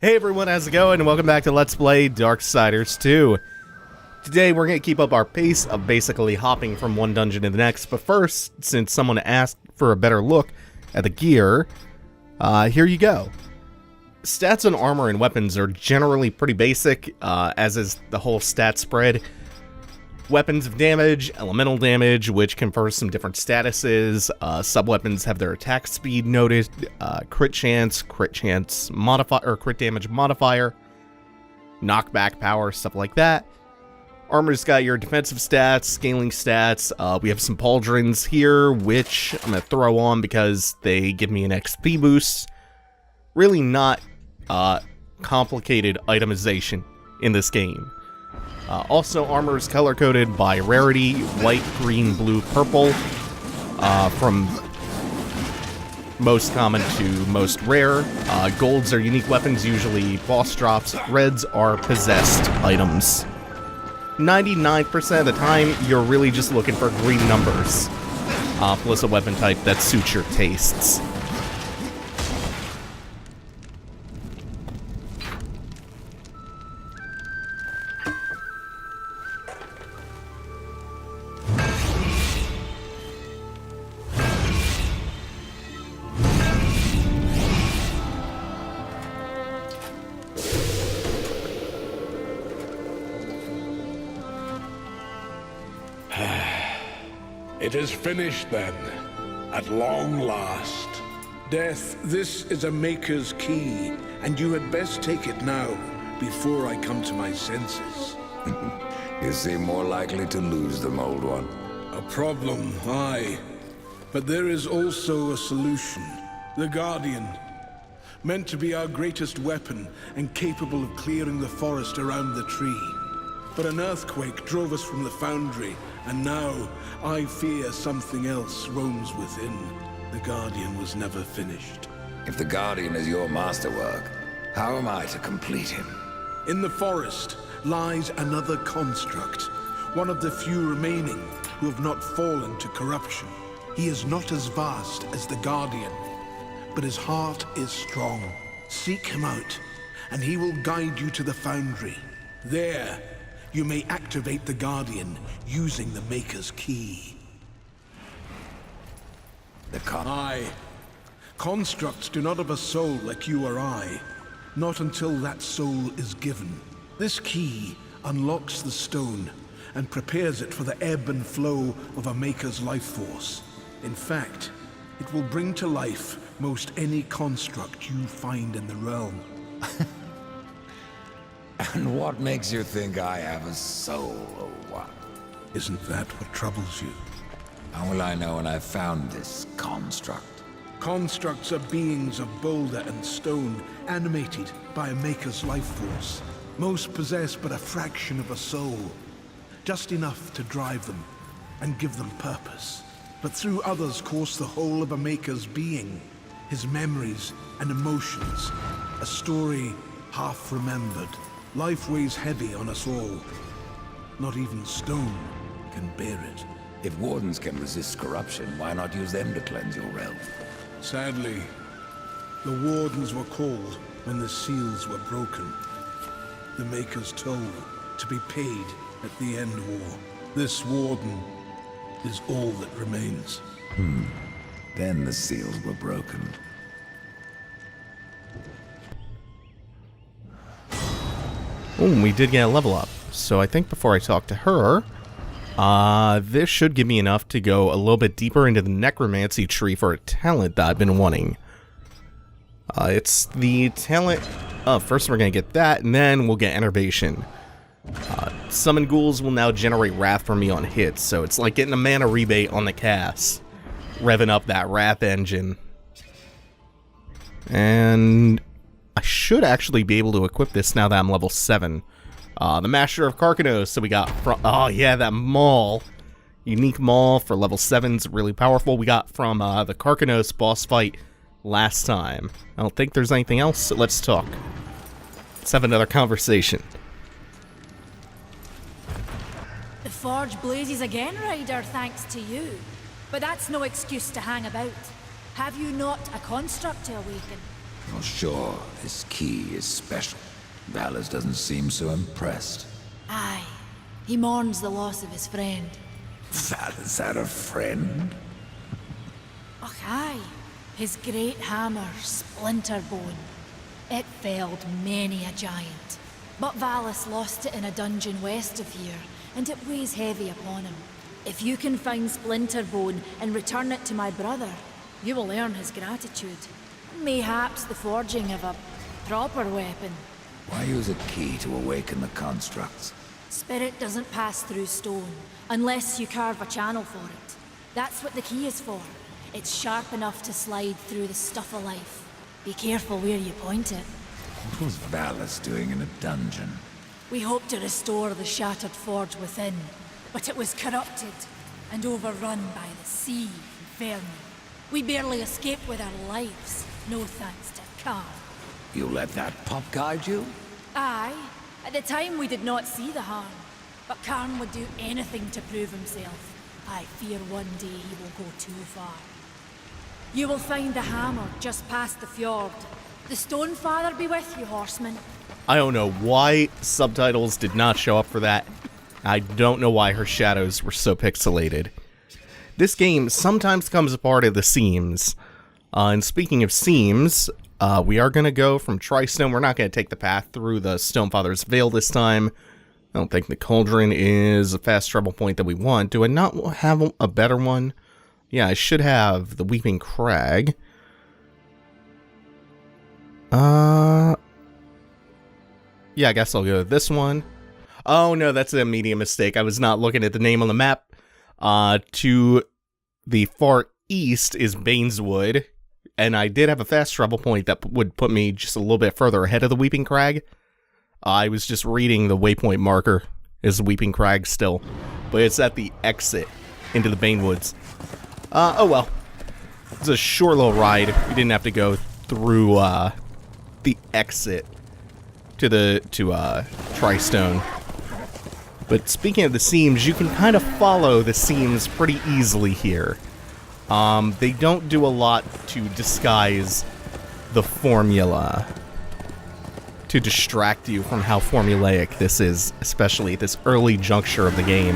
Hey everyone, how's it going? And welcome back to Let's Play Darksiders 2. Today we're going to keep up our pace of basically hopping from one dungeon to the next, but first, since someone asked for a better look at the gear, here you go. Stats on armor and weapons are generally pretty basic, as is the whole stat spread. Weapons of damage, elemental damage, which confers some different statuses. Sub-weapons have their attack speed noted, crit chance modifier, or crit damage modifier, knockback power, stuff like that. Armor's got your defensive stats, scaling stats. We have some pauldrons here, which I'm going to throw on because they give me an XP boost. Really not complicated itemization in this game. Also, armor is color-coded by rarity, white, green, blue, purple, from most common to most rare. Golds are unique weapons, usually boss drops. Reds are possessed items. 99% of the time, you're really just looking for green numbers, plus a weapon type that suits your tastes. It is finished then, at long last. Death, this is a Maker's key, and you had best take it now, before I come to my senses. You seem more likely to lose them, old one. A problem, aye. But there is also a solution. The Guardian. Meant to be our greatest weapon, and capable of clearing the forest around the tree. But an earthquake drove us from the foundry, and now I fear something else roams within. The Guardian was never finished. If the Guardian is your masterwork, how am I to complete him? In the forest lies another construct, one of the few remaining who have not fallen to corruption. He is not as vast as the Guardian, but his heart is strong. Seek him out, and he will guide you to the foundry. There, you may activate the Guardian using the Maker's key. Aye. Constructs do not have a soul like you or I. Not until that soul is given. This key unlocks the stone and prepares it for the ebb and flow of a Maker's life force. In fact, it will bring to life most any construct you find in the realm. And what makes you think I have a soul, or what? Isn't that what troubles you? How will I know when I've found this construct? Constructs are beings of boulder and stone, animated by a Maker's life force. Most possess but a fraction of a soul, just enough to drive them and give them purpose. But through others course the whole of a Maker's being, his memories and emotions, a story half remembered. Life weighs heavy on us all. Not even stone can bear it. If wardens can resist corruption, why not use them to cleanse your realm? Sadly, the wardens were called when the seals were broken. The Maker's toll to be paid at the end war. This warden is all that remains. Then the seals were broken. Oh, we did get a level up. So I think before I talk to her, this should give me enough to go a little bit deeper into the necromancy tree for a talent that I've been wanting. It's the talent... first we're going to get that, and then we'll get enervation. Summon ghouls will now generate wrath for me on hits, so it's like getting a mana rebate on the cast. Revving up that wrath engine. And I should actually be able to equip this now that I'm level 7. The Master of Karkanos, so we got from... Oh yeah, that Maul. Unique Maul for level 7's really powerful. We got from the Karkanos boss fight last time. I don't think there's anything else, so let's talk. Let's have another conversation. The forge blazes again, Ryder, thanks to you. But that's no excuse to hang about. Have you not a construct to awaken? Well, sure, this key is special. Valus doesn't seem so impressed. Aye. He mourns the loss of his friend. Valus had a friend? Och, aye. His great hammer, Splinterbone. It felled many a giant. But Valus lost it in a dungeon west of here, and it weighs heavy upon him. If you can find Splinterbone and return it to my brother, you will earn his gratitude. Mayhaps the forging of a proper weapon. Why use a key to awaken the constructs? Spirit doesn't pass through stone, unless you carve a channel for it. That's what the key is for. It's sharp enough to slide through the stuff of life. Be careful where you point it. What was Valus doing in a dungeon? We hoped to restore the shattered forge within, but it was corrupted and overrun by the sea and vermin. We barely escaped with our lives, no thanks to Karn. You let that pup guide you? Aye. At the time we did not see the harm, but Karn would do anything to prove himself. I fear one day he will go too far. You will find the hammer just past the fjord. The Stonefather be with you, horsemen. I don't know why subtitles did not show up for that. I don't know why her shadows were so pixelated. This game sometimes comes apart at the seams. And speaking of seams, we are going to go from Tristone. We're not going to take the path through the Stonefather's Veil this time. I don't think the Cauldron is a fast travel point that we want. Do I not have a better one? Yeah, I should have the Weeping Crag. Yeah, I guess I'll go with this one. Oh no, that's a media mistake. I was not looking at the name on the map. To the far east is Baineswood, and I did have a fast travel point that would put me just a little bit further ahead of the Weeping Crag. I was just reading the waypoint marker is Weeping Crag still, but it's at the exit into the Banewoods. Oh well. It's a short little ride. We didn't have to go through the exit to Tristone. But speaking of the seams, you can kind of follow the seams pretty easily here. They don't do a lot to disguise the formula, to distract you from how formulaic this is, especially at this early juncture of the game,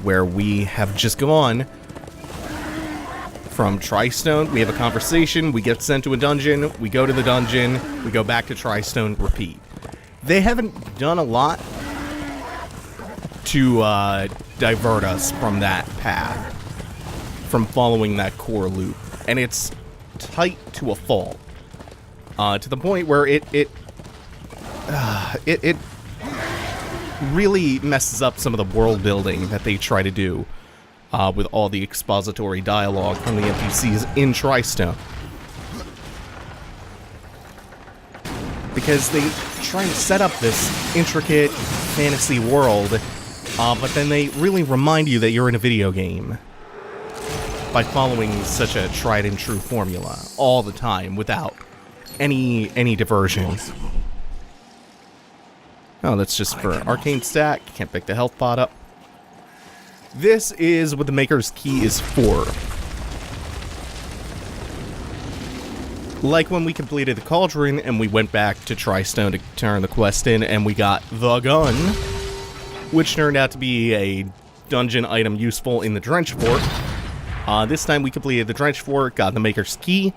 where we have just gone from Tristone. We have a conversation, we get sent to a dungeon, we go to the dungeon, we go back to Tristone, repeat. They haven't done a lot to divert us from that path, from following that core loop, and it's tight to a fault, to the point where it really messes up some of the world building that they try to do with all the expository dialogue from the NPCs in Tristone, because they try to set up this intricate fantasy world. But then they really remind you that you're in a video game by following such a tried and true formula all the time without any diversion. Oh, that's just for arcane stack. Can't pick the health pot up. This is what the Maker's Key is for. Like when we completed the Cauldron and we went back to Tristone to turn the quest in and we got the gun, which turned out to be a dungeon item useful in the Drench Fort. This time we completed the Drench Fort, got the Maker's Key,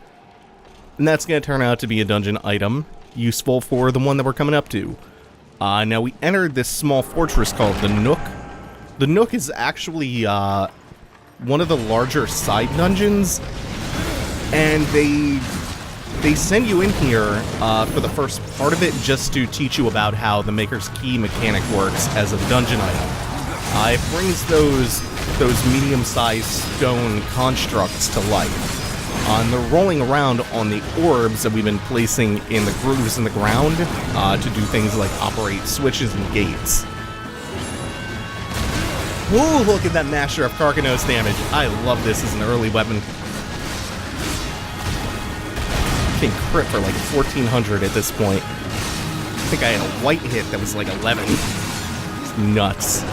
and that's going to turn out to be a dungeon item useful for the one that we're coming up to. Now we entered this small fortress called the Nook. The Nook is actually one of the larger side dungeons, and they send you in here for the first part of it just to teach you about how the Maker's Key mechanic works as a dungeon item. It brings those medium-sized stone constructs to life. And they're rolling around on the orbs that we've been placing in the grooves in the ground to do things like operate switches and gates. Ooh, look at that Masher of Karkanos damage. I love this as an early weapon. Can crit for like 1400 at this point. I think I had a white hit that was like 11. It's nuts.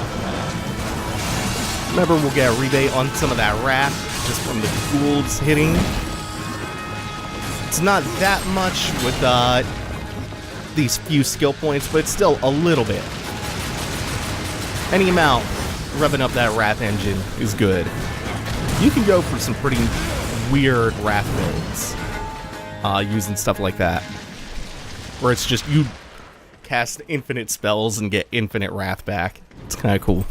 Remember, we'll get a rebate on some of that wrath just from the ghouls hitting. It's not that much with these few skill points, but it's still a little bit. Any amount revving up that Wrath engine is good. You can go for some pretty weird Wrath builds using stuff like that, where it's just you cast infinite spells and get infinite Wrath back. It's kind of cool.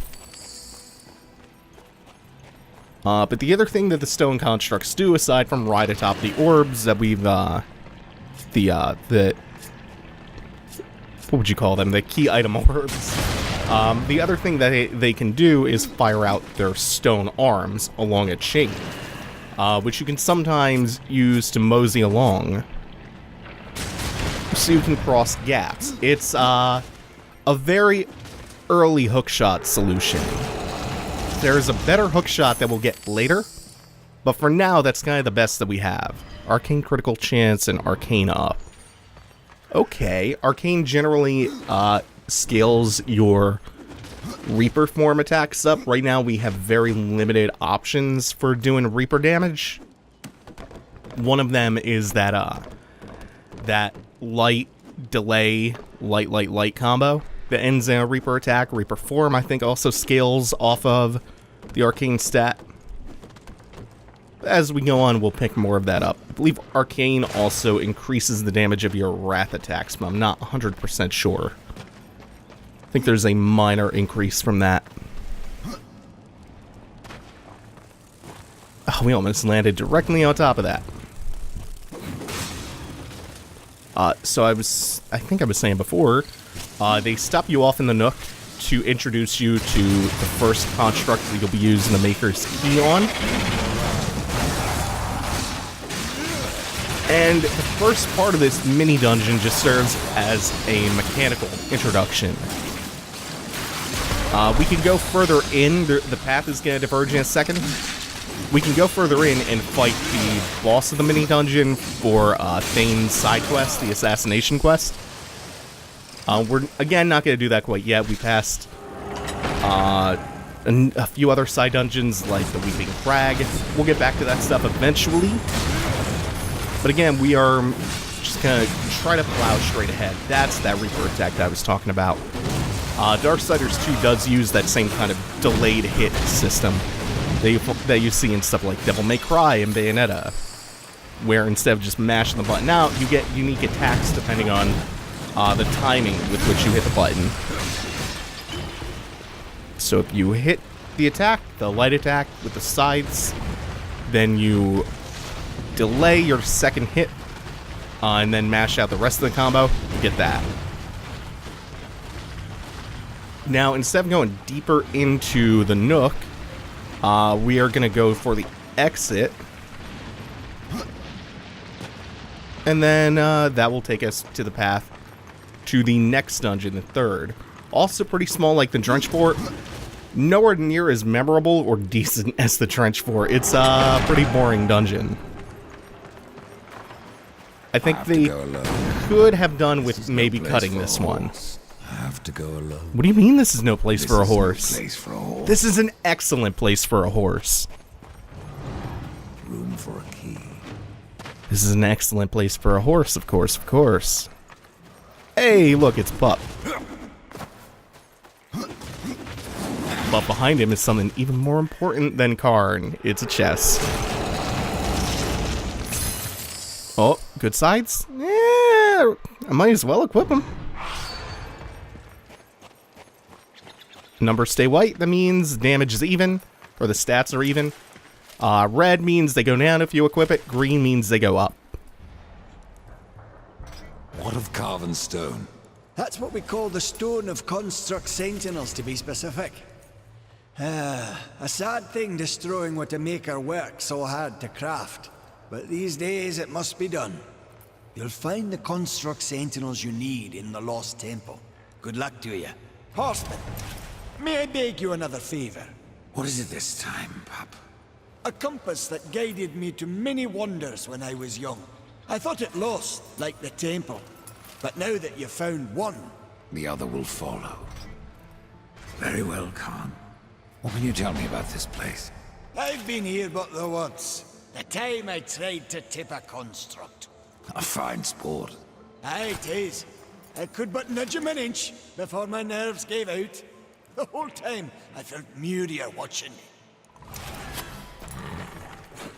But the other thing that the stone constructs do, aside from ride atop the orbs that we've, what would you call them? The key item orbs. The other thing that they can do is fire out their stone arms along a chain, which you can sometimes use to mosey along, so you can cross gaps. It's a very early hookshot solution. There's a better hookshot that we'll get later, but for now, that's kind of the best that we have. Arcane Critical Chance and Arcane Up. Okay, Arcane generally scales your Reaper form attacks up. Right now, we have very limited options for doing Reaper damage. One of them is that that light delay, light combo that ends in a Reaper attack. Reaper form, I think, also scales off of the arcane stat. As we go on, we'll pick more of that up. I believe Arcane also increases the damage of your Wrath attacks, but I'm not 100% sure. I think there's a minor increase from that. Oh, we almost landed directly on top of that. So I think I was saying before, they stop you off in the Nook to introduce you to the first construct that you'll be using the Maker's Key on. And the first part of this mini dungeon just serves as a mechanical introduction. We can go further in, the path is going to diverge in a second. We can go further in and fight the boss of the mini dungeon for Thane's side quest, the assassination quest. We're, again, not going to do that quite yet. We passed a few other side dungeons, like the Weeping Crag. We'll get back to that stuff eventually. But again, we are just going to try to plow straight ahead. That's that Reaper attack that I was talking about. Darksiders 2 does use that same kind of delayed hit system that you see in stuff like Devil May Cry and Bayonetta, where instead of just mashing the button out, you get unique attacks depending on the timing with which you hit the button. So if you hit the attack, the light attack with the sides, then you delay your second hit, and then mash out the rest of the combo, you get that. Now, instead of going deeper into the Nook, we are going to go for the exit. And then that will take us to the path to the next dungeon, the third. Also pretty small like the Drench Fort. Nowhere near as memorable or decent as the Trench Fort. It's a pretty boring dungeon. I think they could have done with maybe cutting this one. I have to go alone. What do you mean this is no place for a horse? No place for a horse. This is an excellent place for a horse. Room for a key. This is an excellent place for a horse, of course, of course. Hey, look, it's Pup. But behind him is something even more important than Karn. It's a chest. Oh, good sides? Yeah, I might as well equip them. Numbers stay white, that means damage is even, or the stats are even. Red means they go down if you equip it. Green means they go up. What of carven stone? That's what we call the Stone of Construct Sentinels, to be specific. A sad thing destroying what a maker worked so hard to craft. But these days it must be done. You'll find the Construct Sentinels you need in the Lost Temple. Good luck to you. Horsemen, may I beg you another favor? What is it this time, Pup? A compass that guided me to many wonders when I was young. I thought it lost, like the temple. But now that you've found one, The other will follow. Very well, Khan. What can you tell me about this place? I've been here but the once. The time I tried to tip a construct. A fine sport. Aye, it is. I could but nudge him an inch before my nerves gave out. The whole time, I felt Muria watching me.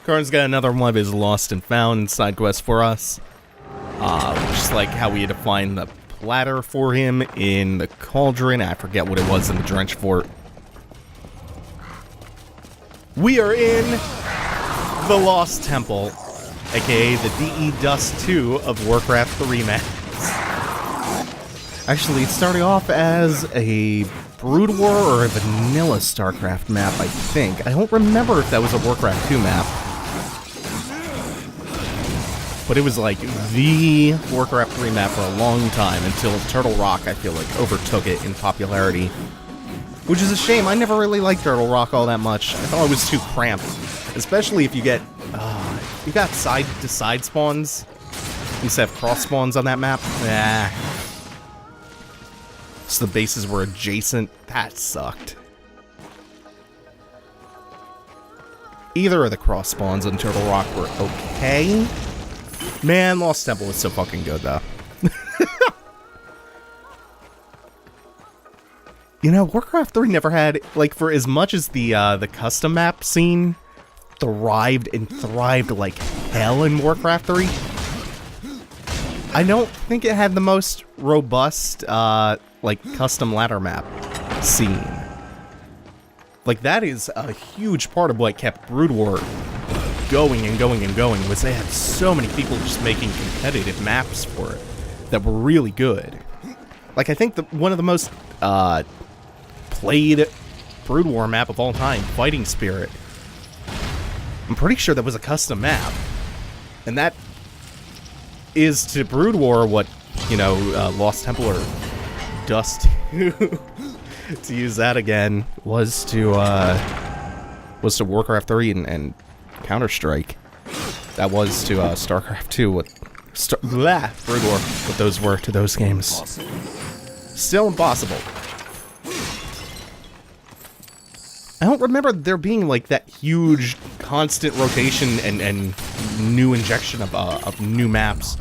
Karn's got another one of his lost and found side quests for us. Just like how we had to find the platter for him in the cauldron. I forget what it was in the Drench Fort. We are in the Lost Temple, aka the DE Dust 2 of Warcraft 3 maps. Actually, it started off as a Brood War or a vanilla StarCraft map, I think. I don't remember if that was a Warcraft 2 map. But it was like the Warcraft 3 map for a long time until Turtle Rock, I feel like, overtook it in popularity. Which is a shame. I never really liked Turtle Rock all that much. I thought it was too cramped. Especially if you get... you got side-to-side spawns instead of cross spawns on that map. Nah. So the bases were adjacent. That sucked. Either of the cross spawns on Turtle Rock were okay. Man, Lost Temple was so fucking good, though. You know, Warcraft 3 never had, like, for as much as the custom map scene thrived like hell in Warcraft 3, I don't think it had the most robust, like, custom ladder map scene. Like, that is a huge part of what kept Brood War going and going and going, was they had so many people just making competitive maps for it that were really good. Like, I think one of the most played Brood War map of all time, Fighting Spirit, I'm pretty sure that was a custom map. And that is to Brood War what, you know, Lost Temple or Dust to use that again was to Warcraft 3 and Counter-Strike. That was to StarCraft 2 what Brood War, what those were to those games. Still impossible. I don't remember there being like that huge constant rotation and new injection of new maps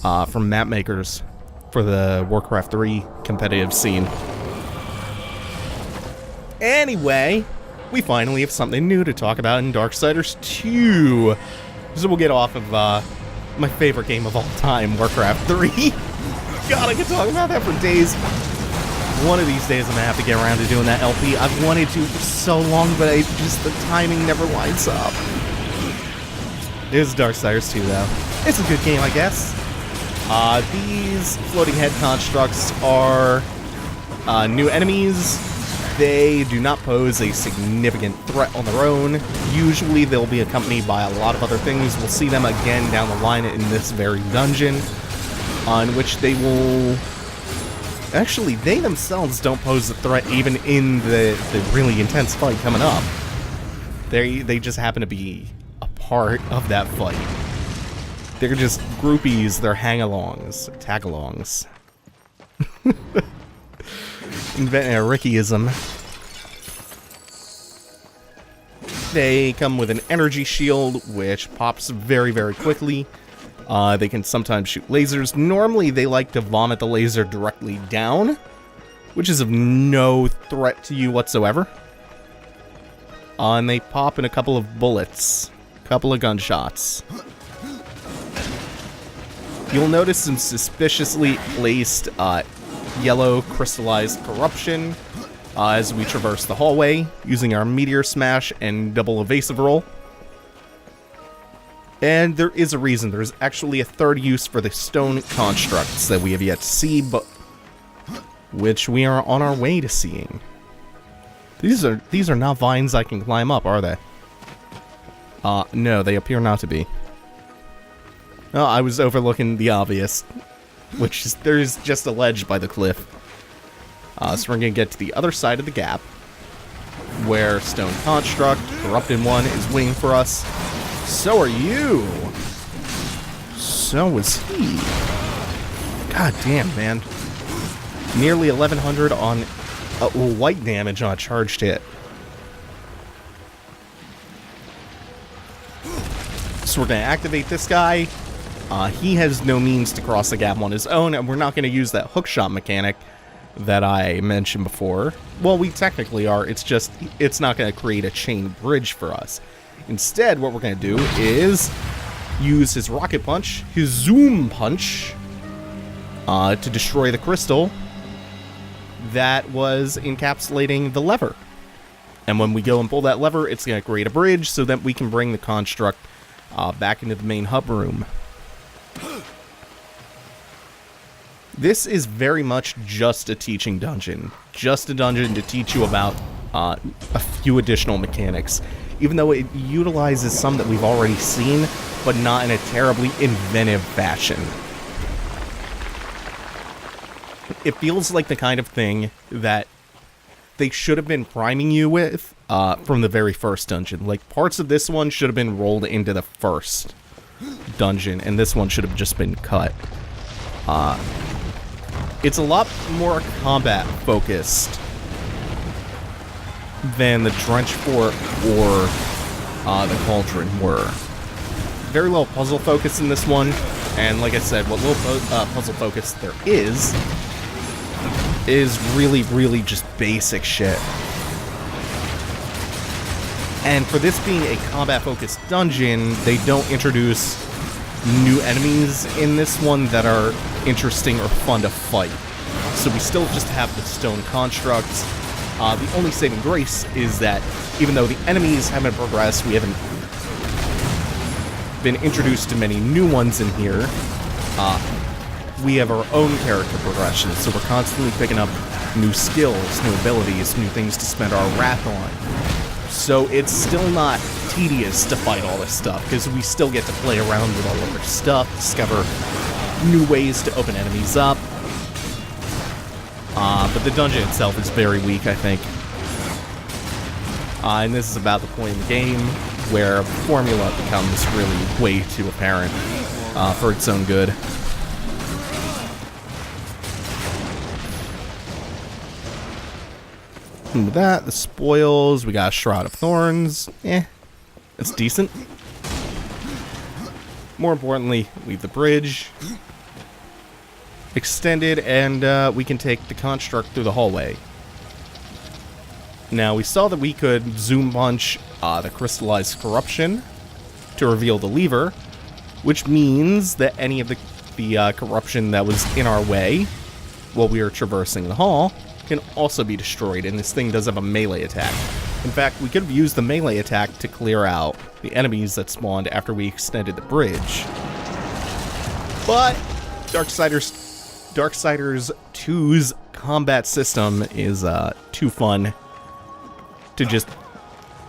from map makers for the Warcraft 3 competitive scene. Anyway, we finally have something new to talk about in Darksiders 2. So we'll get off of my favorite game of all time, Warcraft 3. God, I could talk about that for days. One of these days I'm gonna have to get around to doing that LP. I've wanted to for so long, but the timing never lines up. It is Darksiders 2, though. It's a good game, I guess. These floating head constructs are new enemies. They do not pose a significant threat on their own. Usually they'll be accompanied by a lot of other things. We'll see them again down the line in this very dungeon, on which they will... Actually, they themselves don't pose a threat even in the really intense fight coming up. They just happen to be a part of that fight. They're just groupies, they're hang-alongs, tag-alongs. Inventing a Rickyism. They come with an energy shield, which pops very, very quickly. They can sometimes shoot lasers. Normally, they like to vomit the laser directly down, which is of no threat to you whatsoever. And they pop in a couple of bullets, a couple of gunshots. You'll notice some suspiciously placed yellow crystallized corruption as we traverse the hallway using our meteor smash and double evasive roll. And there is a reason. There's actually a third use for the stone constructs that we have yet to see, but which we are on our way to seeing. These are not vines I can climb up, are they? No, they appear not to be. Oh, I was overlooking the obvious, which is there's just a ledge by the cliff. So we're gonna get to the other side of the gap, where stone construct, corrupted one, is waiting for us. So are you. So is he. God damn, man. Nearly 1100 on white damage on a charged hit. So we're going to activate this guy. he has no means to cross the gap on his own, and we're not going to use that hookshot mechanic that I mentioned before. Well, we technically are, it's just, it's not going to create a chain bridge for us. Instead, what we're going to do is use his rocket punch, his zoom punch, to destroy the crystal that was encapsulating the lever. And when we go and pull that lever, it's going to create a bridge so that we can bring the construct back into the main hub room. This is very much just a teaching dungeon. Just a dungeon to teach you about a few additional mechanics. Even though it utilizes some that we've already seen, but not in a terribly inventive fashion. It feels like the kind of thing that they should have been priming you with from the very first dungeon. Like, parts of this one should have been rolled into the first dungeon, and this one should have just been cut. It's a lot more combat focused than the Drench Fort or the Cauldron were. Very little puzzle focus in this one, and like I said, what little puzzle focus there is really, really just basic shit. And for this being a combat-focused dungeon, they don't introduce new enemies in this one that are interesting or fun to fight. So we still just have the stone constructs. The only saving grace is that even though the enemies haven't progressed, we haven't been introduced to many new ones in here, we have our own character progression, so we're constantly picking up new skills, new abilities, new things to spend our wrath on. So it's still not tedious to fight all this stuff, because we still get to play around with all of our stuff, discover new ways to open enemies up. But the dungeon itself is very weak, I think. And this is about the point in the game where formula becomes really way too apparent for its own good. And with that, the spoils, we got a Shroud of Thorns. It's decent. More importantly, leave the bridge extended, and we can take the construct through the hallway. Now, we saw that we could zoom punch the crystallized corruption to reveal the lever, which means that any of the corruption that was in our way while we were traversing the hall can also be destroyed, and this thing does have a melee attack. In fact, we could have used the melee attack to clear out the enemies that spawned after we extended the bridge. But Darksiders 2's combat system is too fun to just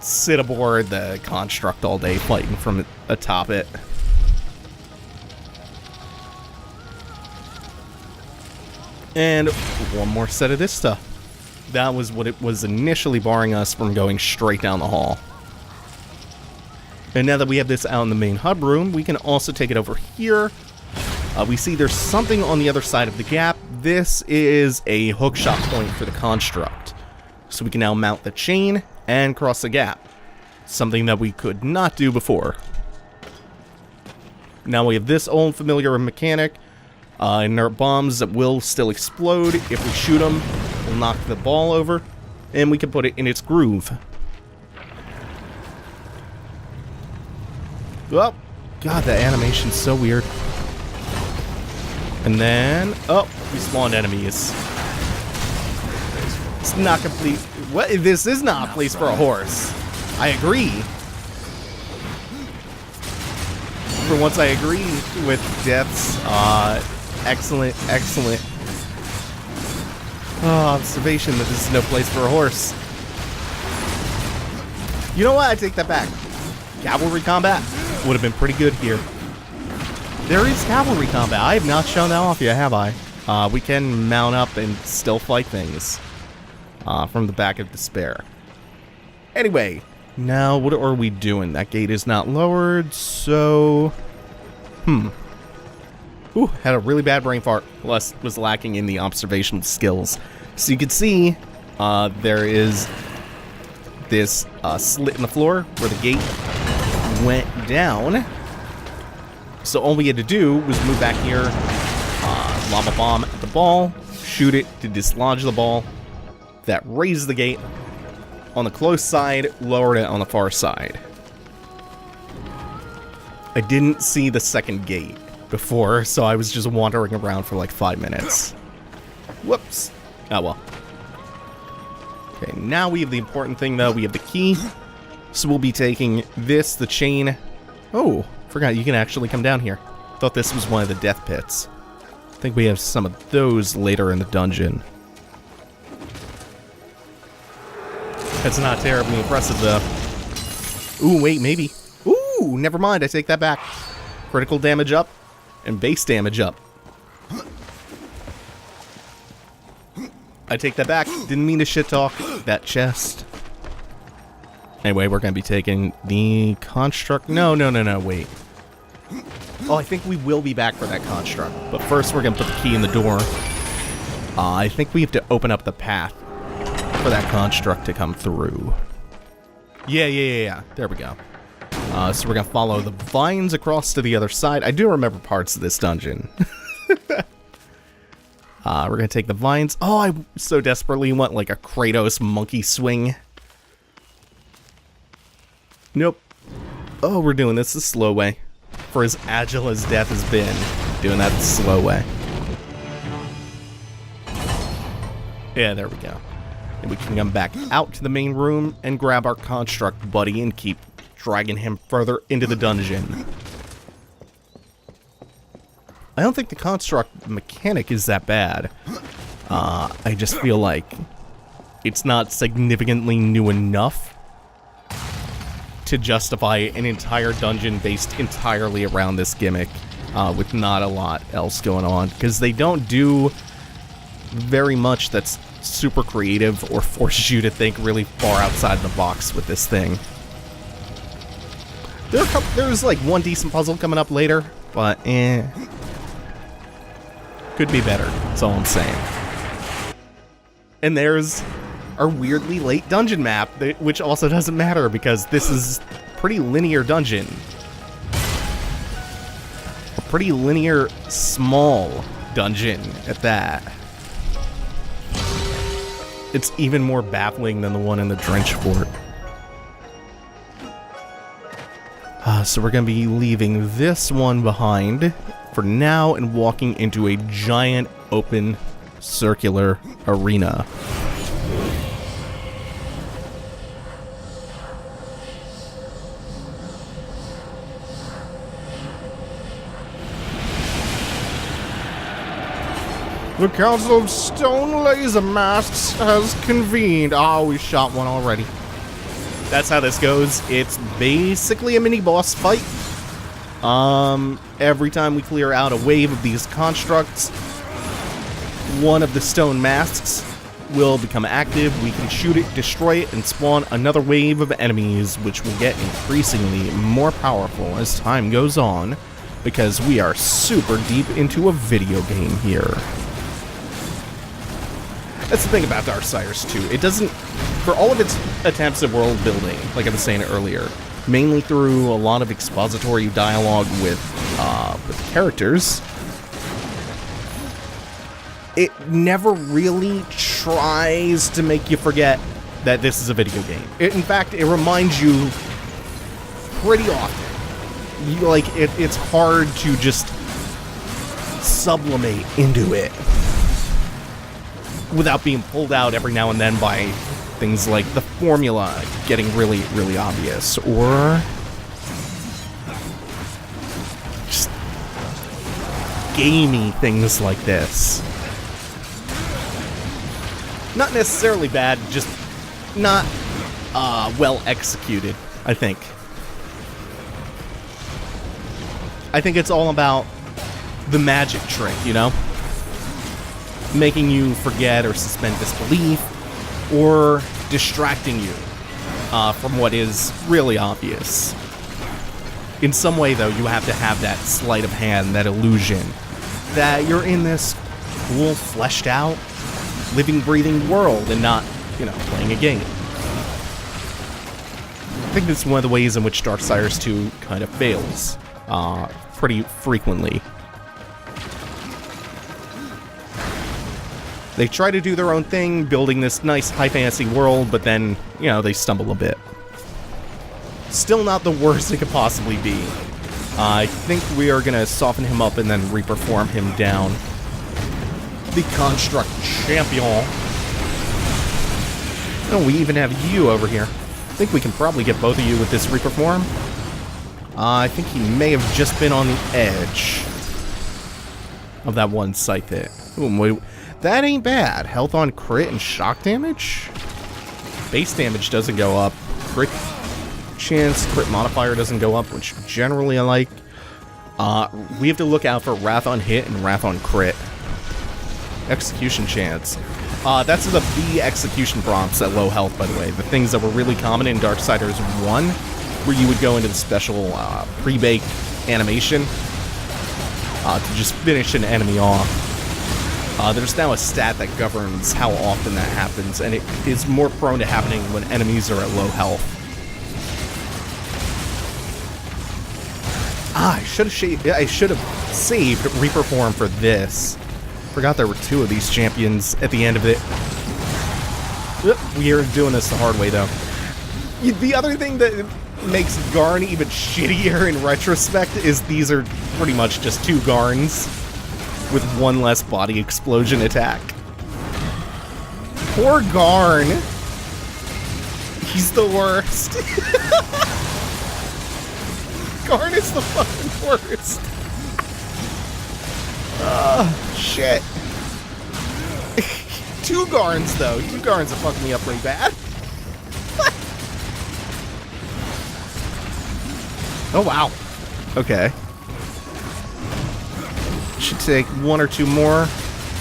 sit aboard the construct all day fighting from atop it. And one more set of this stuff. That was what it was initially barring us from going straight down the hall. And now that we have this out in the main hub room, we can also take it over here. We see there's something on the other side of the gap. This is a hookshot point for the construct. So we can now mount the chain and cross the gap. Something that we could not do before. Now we have this old familiar mechanic. Inert bombs that will still explode if we shoot them. We'll knock the ball over, and we can put it in its groove. Oh, God, that animation's so weird. And then, oh, we spawned enemies. It's not complete. What? This is not a place for a horse. I agree. For once, I agree with Death's excellent observation that this is no place for a horse. You know what? I take that back. Cavalry combat would have been pretty good here. There is cavalry combat. I have not shown that off yet, have I? We can mount up and still fight things from the back of despair. Anyway, now what are we doing? That gate is not lowered, so... Ooh, had a really bad brain fart. Was lacking in the observational skills. So you can see there is this slit in the floor where the gate went down. So all we had to do was move back here, lava bomb at the ball, shoot it to dislodge the ball. That raised the gate on the close side, lowered it on the far side. I didn't see the second gate before, so I was just wandering around for like 5 minutes. Whoops. Oh well. Okay, now we have the important thing though. We have the key. So we'll be taking this, the chain. Oh, forgot you can actually come down here. Thought this was one of the death pits. I think we have some of those later in the dungeon. That's not terribly impressive though. Ooh, wait, maybe. Ooh, never mind, I take that back. Critical damage up, and base damage up. I take that back. Didn't mean to shit talk that chest. Anyway, we're gonna be taking the construct. No, wait. Oh, I think we will be back for that construct. But first, we're gonna put the key in the door. I think we have to open up the path for that construct to come through. Yeah. There we go. So we're gonna follow the vines across to the other side. I do remember parts of this dungeon. We're gonna take the vines. Oh, I so desperately want like a Kratos monkey swing. Nope. Oh, we're doing this the slow way. For as agile as death has been, doing that the slow way. Yeah, there we go. And we can come back out to the main room and grab our construct buddy and keep dragging him further into the dungeon. I don't think the construct mechanic is that bad. I just feel like it's not significantly new enough to justify an entire dungeon based entirely around this gimmick, with not a lot else going on, because they don't do very much that's super creative or forces you to think really far outside the box with this thing. There's like one decent puzzle coming up later, but could be better, that's all I'm saying. And there's our weirdly late dungeon map, which also doesn't matter because this is a pretty linear dungeon. A pretty linear, small dungeon at that. It's even more baffling than the one in the Drench Fort. So we're going to be leaving this one behind for now and walking into a giant open circular arena. The Council of Stone Laser Masks has convened. Oh, we shot one already. That's how this goes. It's basically a mini-boss fight. Every time we clear out a wave of these constructs, one of the stone masks will become active. We can shoot it, destroy it, and spawn another wave of enemies, which will get increasingly more powerful as time goes on, because we are super deep into a video game here. That's the thing about Darksiders 2. It doesn't, for all of its attempts at world building, like I was saying earlier, mainly through a lot of expository dialogue with characters, it never really tries to make you forget that this is a video game. In fact, it reminds you pretty often. It's hard to just sublimate into it without being pulled out every now and then by things like the formula getting really, really obvious, or just gamey things like this. Not necessarily bad, just not well executed, I think. I think it's all about the magic trick, you know? Making you forget or suspend disbelief, or distracting you from what is really obvious. In some way, though, you have to have that sleight of hand, that illusion, that you're in this cool, fleshed out, living, breathing world and not, playing a game. I think that's one of the ways in which Darksiders 2 kind of fails. pretty frequently. They try to do their own thing, building this nice high fantasy world, but then, you know, they stumble a bit. Still not the worst it could possibly be. I think we are going to soften him up and then reperform him down. The Construct Champion. Oh, we even have you over here. I think we can probably get both of you with this reperform. I think he may have just been on the edge of that one site there. Ooh, that ain't bad. Health on crit and shock damage? Base damage doesn't go up. Crit chance, crit modifier doesn't go up, which generally I like. We have to look out for Wrath on hit and Wrath on crit. Execution chance. That's the B execution prompts at low health, by the way. The things that were really common in Darksiders 1, where you would go into the special pre-bake animation to just finish an enemy off. There's now a stat that governs how often that happens, and it is more prone to happening when enemies are at low health. I should have saved Reperform for this. Forgot there were two of these champions at the end of it. We are doing this the hard way, though. The other thing that makes Garn even shittier in retrospect is these are pretty much just two Garns with one less body explosion attack. Poor Garn. He's the worst. Garn is the fucking worst. Shit. Two Garns, though. Two Garns have fucked me up pretty bad. Oh, wow. Okay. Should take one or two more. In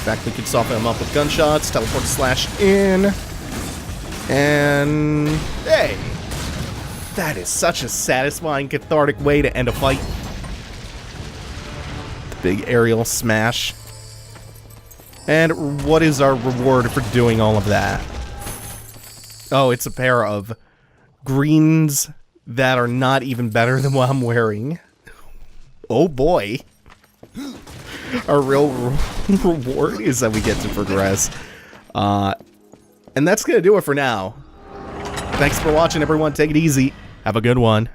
fact, we could soften them up with gunshots, teleport slash in. And... hey! That is such a satisfying, cathartic way to end a fight. The big aerial smash. And what is our reward for doing all of that? Oh, it's a pair of greens that are not even better than what I'm wearing. Oh boy. Our real reward is that we get to progress. And that's going to do it for now. Thanks for watching, everyone. Take it easy. Have a good one.